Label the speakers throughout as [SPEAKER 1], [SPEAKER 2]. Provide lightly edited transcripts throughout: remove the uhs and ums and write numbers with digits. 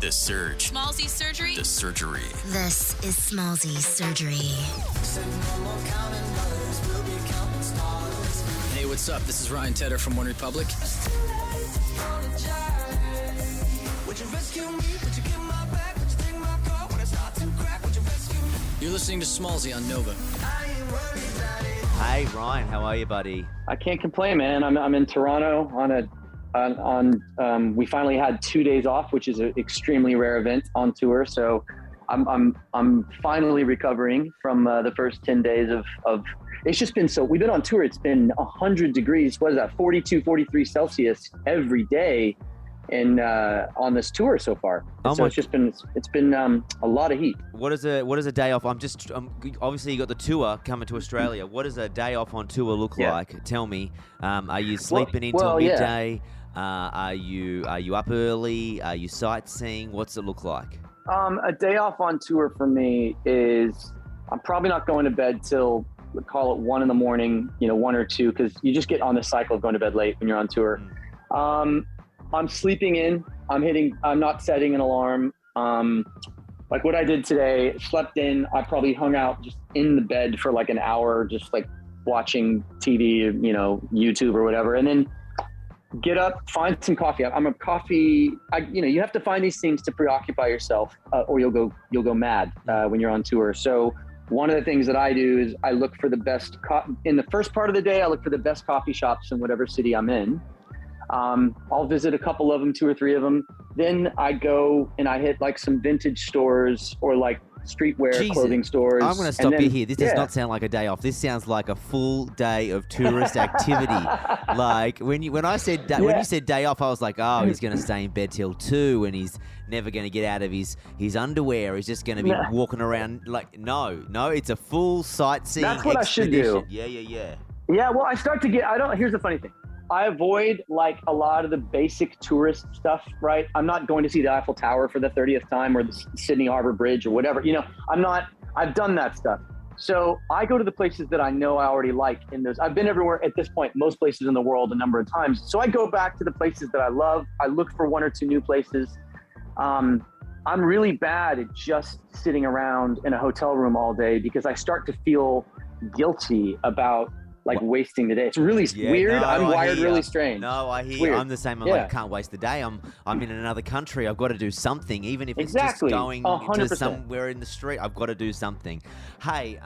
[SPEAKER 1] The Surge.
[SPEAKER 2] Smallzy Surgery.
[SPEAKER 1] The Surgery.
[SPEAKER 3] This is Smallzy Surgery.
[SPEAKER 4] Hey, what's up? This is Ryan Tedder from One Republic. You're listening to Smallzy on Nova.
[SPEAKER 5] Hey Ryan, how are you, buddy?
[SPEAKER 6] I can't complain, man. I'm in Toronto we finally had 2 days off, which is an extremely rare event on tour. So I'm finally recovering from the first 10 days of it's just been we've been on tour. It's been 100 degrees. What is that? 42, 43 Celsius every day. And on this tour so far, it's been a lot of heat.
[SPEAKER 5] What is a day off? Obviously you got the tour coming to Australia. What does a day off on tour look like? Tell me. Are you sleeping until midday? Are you up early? Are you sightseeing? What's it look like?
[SPEAKER 6] A day off on tour for me is I'm probably not going to bed till call it 1 a.m, 1 or 2, because you just get on the cycle of going to bed late when you're on tour. I'm sleeping in. I'm not setting an alarm. Like what I did today, slept in. I probably hung out just in the bed for like an hour, just like watching TV, YouTube or whatever. And then get up, find some coffee. You have to find these things to preoccupy yourself or you'll go mad when you're on tour. So one of the things that I do is I look for the best, in the first part of the day, I look for the best coffee shops in whatever city I'm in. I'll visit a couple of them, 2 or 3 of them. Then I go and I hit like some vintage stores or like streetwear clothing stores.
[SPEAKER 5] I'm going to stop you here. This does not sound like a day off. This sounds like a full day of tourist activity. Like when you said day off, I was like, oh, he's going to stay in bed till 2 and he's never going to get out of his underwear. He's just going to be walking around. Like, no, it's a full sightseeing
[SPEAKER 6] That's what
[SPEAKER 5] expedition.
[SPEAKER 6] I should do.
[SPEAKER 5] Yeah.
[SPEAKER 6] Yeah, well, here's the funny thing. I avoid like a lot of the basic tourist stuff, right? I'm not going to see the Eiffel Tower for the 30th time or the Sydney Harbor Bridge or whatever. I've done that stuff. So I go to the places that I know I already like in those. I've been everywhere at this point, most places in the world a number of times. So I go back to the places that I love. I look for 1 or 2 new places. I'm really bad at just sitting around in a hotel room all day because I start to feel guilty about wasting the day. It's really weird. I'm wired really strange.
[SPEAKER 5] No, I hear you. I'm the same. I'm like, I can't waste the day. I'm in another country. I've got to do something, even if it's just going
[SPEAKER 6] 100%.
[SPEAKER 5] to somewhere in the street. I've got to do something. Hey,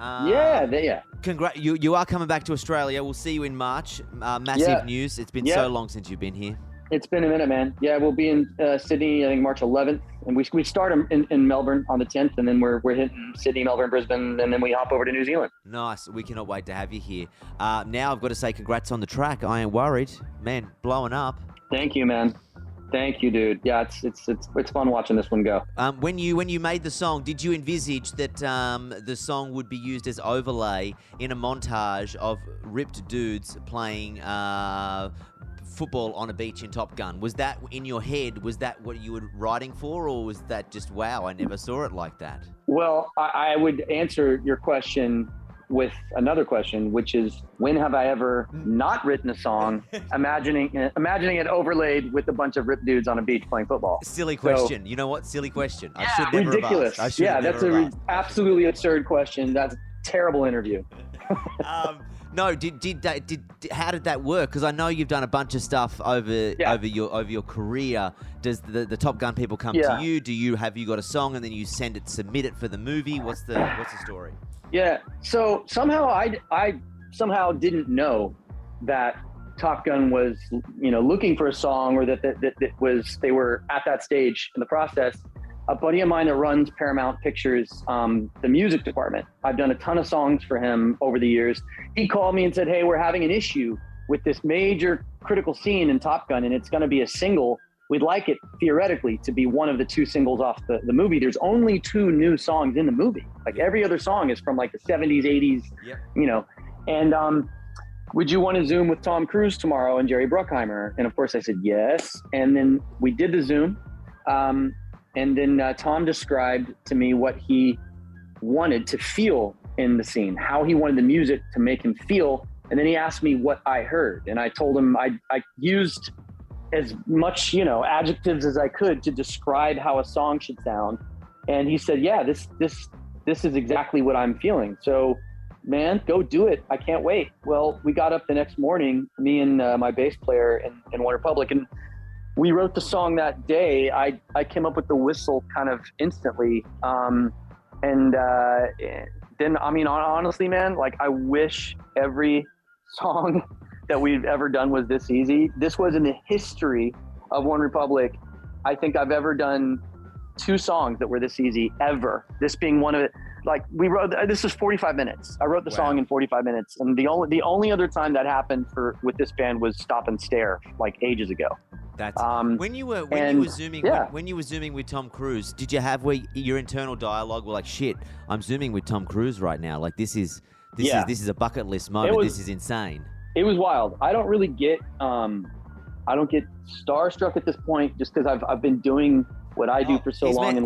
[SPEAKER 5] you are coming back to Australia. We'll see you in March. Massive news. It's been so long since you've been here.
[SPEAKER 6] It's been a minute, man. Yeah, we'll be in Sydney, I think March 11th. And we start in Melbourne on the 10th, and then we're hitting Sydney, Melbourne, Brisbane, and then we hop over to New Zealand.
[SPEAKER 5] Nice. We cannot wait to have you here. Now I've got to say congrats on the track. I am worried. Man, blowing up.
[SPEAKER 6] Thank you, man. Thank you, dude. Yeah, it's fun watching this one go.
[SPEAKER 5] When you made the song, did you envisage that the song would be used as overlay in a montage of ripped dudes playing football on a beach in Top Gun? Was that in your head? Was that what you were writing for, or was that just, wow, I never saw it like that? Well,
[SPEAKER 6] I would answer your question with another question, which is, when have I ever not written a song imagining it overlaid with a bunch of ripped dudes on a beach playing football?
[SPEAKER 5] Silly question. You know what? Silly question. I should never
[SPEAKER 6] ridiculous.
[SPEAKER 5] have asked.
[SPEAKER 6] That's an absolutely absurd question. That's a terrible interview.
[SPEAKER 5] No, how did that work? Because I know you've done a bunch of stuff over your career. Does the Top Gun people come to you? Have you got a song and then you submit it for the movie? What's the story?
[SPEAKER 6] Yeah. So somehow I somehow didn't know that Top Gun was looking for a song, or that they were at that stage in the process. A buddy of mine that runs Paramount Pictures, the music department. I've done a ton of songs for him over the years. He called me and said, hey, we're having an issue with this major critical scene in Top Gun, and it's going to be a single. We'd like it theoretically to be one of the 2 singles off the movie. There's only 2 new songs in the movie. Like every other song is from like the 70s, 80s, And would you want to Zoom with Tom Cruise tomorrow and Jerry Bruckheimer? And of course I said yes. And then we did the Zoom. And then Tom described to me what he wanted to feel in the scene, how he wanted the music to make him feel. And then he asked me what I heard. And I told him I used as much, adjectives as I could to describe how a song should sound. And he said, yeah, this is exactly what I'm feeling. So, man, go do it. I can't wait. Well, we got up the next morning, me and my bass player in One Republic, and we wrote the song that day. I came up with the whistle kind of instantly. Then, I mean, honestly, man, like, I wish every song that we've ever done was this easy. This was in the history of One Republic. I think I've ever done 2 songs that were this easy ever. This being one of it. Like, this was 45 minutes. I wrote the song in 45 minutes. And the only other time that happened with this band was Stop and Stare, like ages ago.
[SPEAKER 5] That's when you were zooming with Tom Cruise, did you have your internal dialogue were like, shit, I'm zooming with Tom Cruise right now. Like, this is a bucket list moment. This is insane. It
[SPEAKER 6] was wild. I don't really get starstruck at this point, just because I've been doing what I do for so long.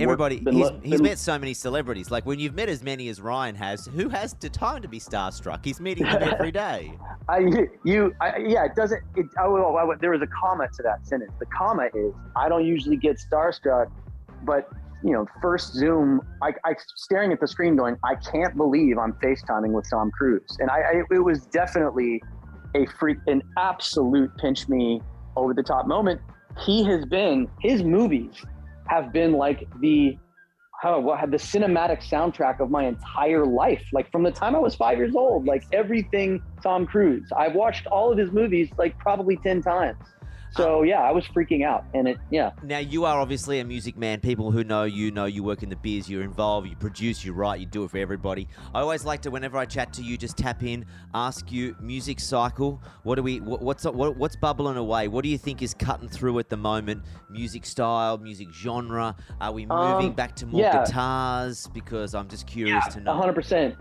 [SPEAKER 5] He's met so many celebrities. Like, when you've met as many as Ryan has, who has the time to be starstruck? He's meeting them every day.
[SPEAKER 6] It doesn't. There was a comma to that sentence. The comma is, I don't usually get starstruck, but first Zoom, I staring at the screen going, I can't believe I'm FaceTiming with Tom Cruise. And it was definitely an absolute pinch me over the top moment. His movies have been like the cinematic soundtrack of my entire life. Like, from the time I was 5 years old, like, everything Tom Cruise. I've watched all of his movies like probably 10 times. So I was freaking out. And Now,
[SPEAKER 5] you are obviously a music man. People who know you work in the biz, you're involved, you produce, you write, you do it for everybody. I always like to, whenever I chat to you, just tap in, ask you, music cycle. What's bubbling away? What do you think is cutting through at the moment? Music style, music genre? Are we moving back to more guitars? Because I'm just curious to know.
[SPEAKER 6] 100%.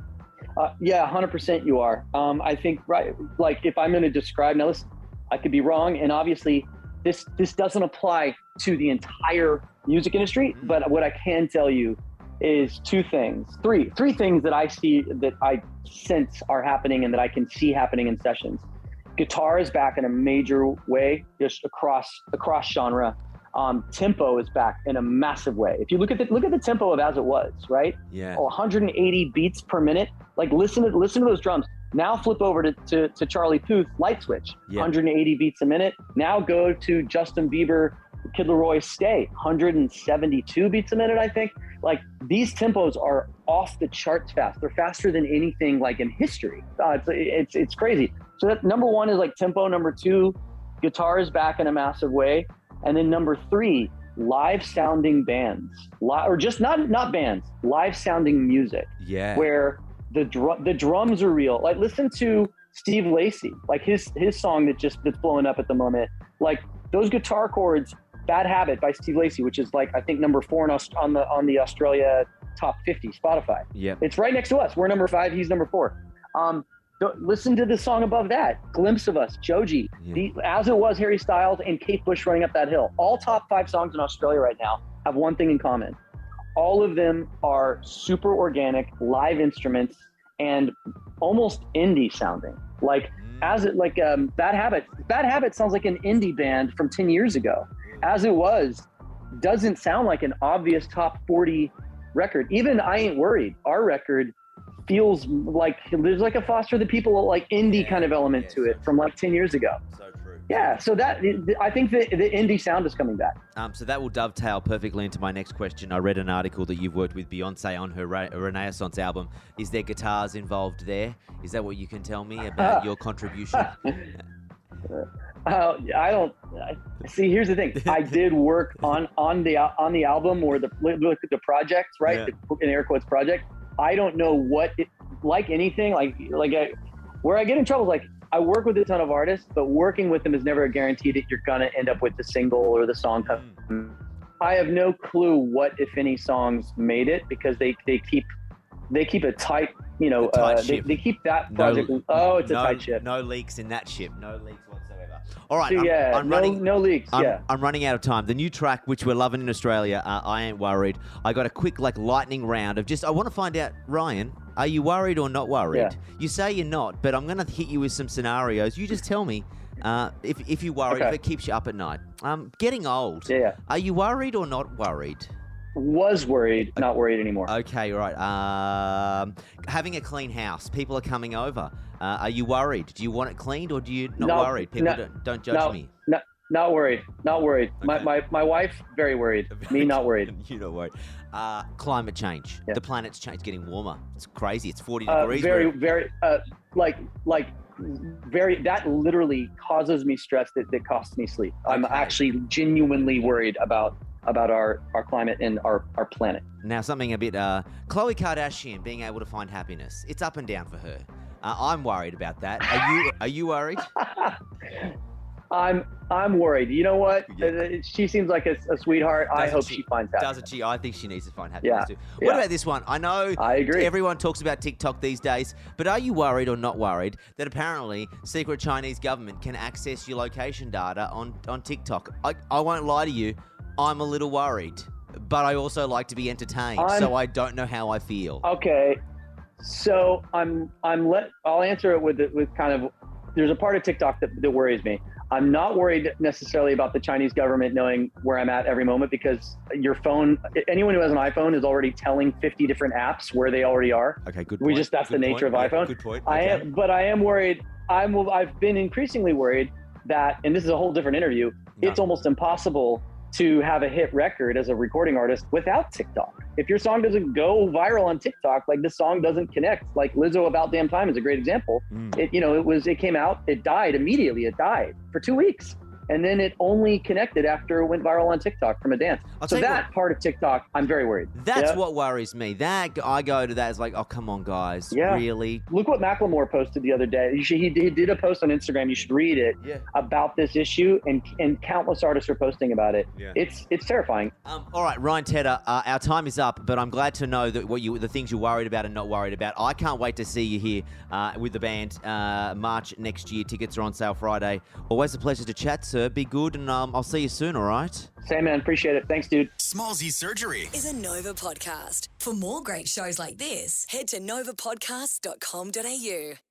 [SPEAKER 6] 100% you are. I think, right, like, if I'm going to describe, now listen, I could be wrong, and obviously this doesn't apply to the entire music industry, but what I can tell you is three things that I see, that I sense are happening and that I can see happening in sessions. Guitar is back in a major way, just across genre. Tempo is back in a massive way. If you look at the tempo of As It Was, right?
[SPEAKER 5] Yeah.
[SPEAKER 6] 180 beats per minute. Like, listen to those drums. Now flip over to Charlie Puth, Light Switch, 180 beats a minute. Now go to Justin Bieber, Kid Laroi, Stay, 172 beats a minute, I think. Like, these tempos are off the charts fast. They're faster than anything, like, in history. It's crazy. So that number 1 is like tempo. Number 2, guitar is back in a massive way. And then number 3, live sounding bands, or just not bands, live sounding music.
[SPEAKER 5] Yeah.
[SPEAKER 6] Where the drums are real. Like, listen to Steve Lacy, like his song that's blowing up at the moment. Like, those guitar chords, Bad Habit by Steve Lacy, which is, like, I think number 4 on the Australia top 50 Spotify.
[SPEAKER 5] Yeah.
[SPEAKER 6] It's right next to us. We're number 5, he's number 4. Listen to the song above that, Glimpse of Us, Joji, As It Was, Harry Styles, and Kate Bush, Running Up That Hill. All top 5 songs in Australia right now have one thing in common. All of them are super organic, live instruments, and almost indie sounding. Like, Bad Habit. Bad Habit sounds like an indie band from 10 years ago. As It Was doesn't sound like an obvious top 40 record. Even I Ain't Worried, our record, feels like there's like a Foster the People, like, indie kind of element to it from like 10 years ago.
[SPEAKER 5] So true.
[SPEAKER 6] Yeah, so that, I think the indie sound is coming back.
[SPEAKER 5] So that will dovetail perfectly into my next question. I read an article that you've worked with Beyonce on her Renaissance album. Is there guitars involved there? Is that what you can tell me about your contribution?
[SPEAKER 6] See, here's the thing. I did work on the album, or the project, right?
[SPEAKER 5] Yeah.
[SPEAKER 6] In air quotes, project. I don't know what like anything, where I get in trouble is, like, I work with a ton of artists, but working with them is never a guarantee that you're gonna end up with the single or the song. I have no clue what, if any, songs made it, because they keep a tight, they keep that project. It's a tight ship.
[SPEAKER 5] No leaks in that ship. No leaks whatsoever. All right.
[SPEAKER 6] So, no leaks.
[SPEAKER 5] I'm running out of time. The new track, which we're loving in Australia, I Ain't Worried. I got a quick, lightning round of I want to find out, Ryan, are you worried or not worried?
[SPEAKER 6] Yeah.
[SPEAKER 5] You say you're not, but I'm going to hit you with some scenarios. You just tell me, If you worry, if it keeps you up at night. Getting old.
[SPEAKER 6] Yeah.
[SPEAKER 5] Are you worried or not worried?
[SPEAKER 6] Was worried, not worried anymore.
[SPEAKER 5] Okay, right. Having a clean house. People are coming over. Are you worried? Do you want it cleaned or do you not worried? People don't judge me.
[SPEAKER 6] Not worried. Not worried.
[SPEAKER 5] Okay.
[SPEAKER 6] My wife, very worried. Me, not worried.
[SPEAKER 5] You're not worried. Climate change.
[SPEAKER 6] Yeah.
[SPEAKER 5] The planet's getting warmer. It's crazy. It's 40 degrees.
[SPEAKER 6] Very, that literally causes me stress that costs me sleep. I'm actually genuinely worried about our climate and our planet.
[SPEAKER 5] Now, something a bit, Khloe Kardashian being able to find happiness. It's up and down for her. I'm worried about that. Are you worried?
[SPEAKER 6] I'm worried. You know what?
[SPEAKER 5] Yeah.
[SPEAKER 6] She seems like a sweetheart. I hope she finds happiness.
[SPEAKER 5] Doesn't she? I think she needs to find happiness too.
[SPEAKER 6] Yeah.
[SPEAKER 5] What about this one? I know
[SPEAKER 6] I agree.
[SPEAKER 5] Everyone talks about TikTok these days, but are you worried or not worried that apparently secret Chinese government can access your location data on TikTok? I won't lie to you. I'm a little worried, but I also like to be entertained, so I don't know how I feel.
[SPEAKER 6] Okay. So I'll answer it with kind of, there's a part of TikTok that worries me. I'm not worried necessarily about the Chinese government knowing where I'm at every moment, because your phone, anyone who has an iPhone is already telling 50 different apps where they already are.
[SPEAKER 5] Okay, good point.
[SPEAKER 6] That's the nature of iPhone.
[SPEAKER 5] Good point.
[SPEAKER 6] Okay. But I am worried. I've been increasingly worried that, and this is a whole different interview, it's almost impossible to have a hit record as a recording artist without TikTok. If your song doesn't go viral on TikTok, like this song doesn't connect. Like Lizzo About Damn Time is a great example. It came out, it died immediately. It died for 2 weeks. And then it only connected after it went viral on TikTok from a dance. So that part of TikTok, I'm very worried.
[SPEAKER 5] That's what worries me. That I go to that is like, oh, come on, guys. Yeah. Really?
[SPEAKER 6] Look what Macklemore posted the other day. He did a post on Instagram. You should read it about this issue, and countless artists are posting about it. Yeah. It's terrifying.
[SPEAKER 5] All right, Ryan Tedder, our time is up, but I'm glad to know that the things you're worried about and not worried about. I can't wait to see you here with the band March next year. Tickets are on sale Friday. Always a pleasure to chat, sir. Be good, and I'll see you soon, all right?
[SPEAKER 6] Same, man. Appreciate it. Thanks, dude.
[SPEAKER 1] Smallzy Surgery
[SPEAKER 2] is a Nova podcast. For more great shows like this, head to novapodcast.com.au.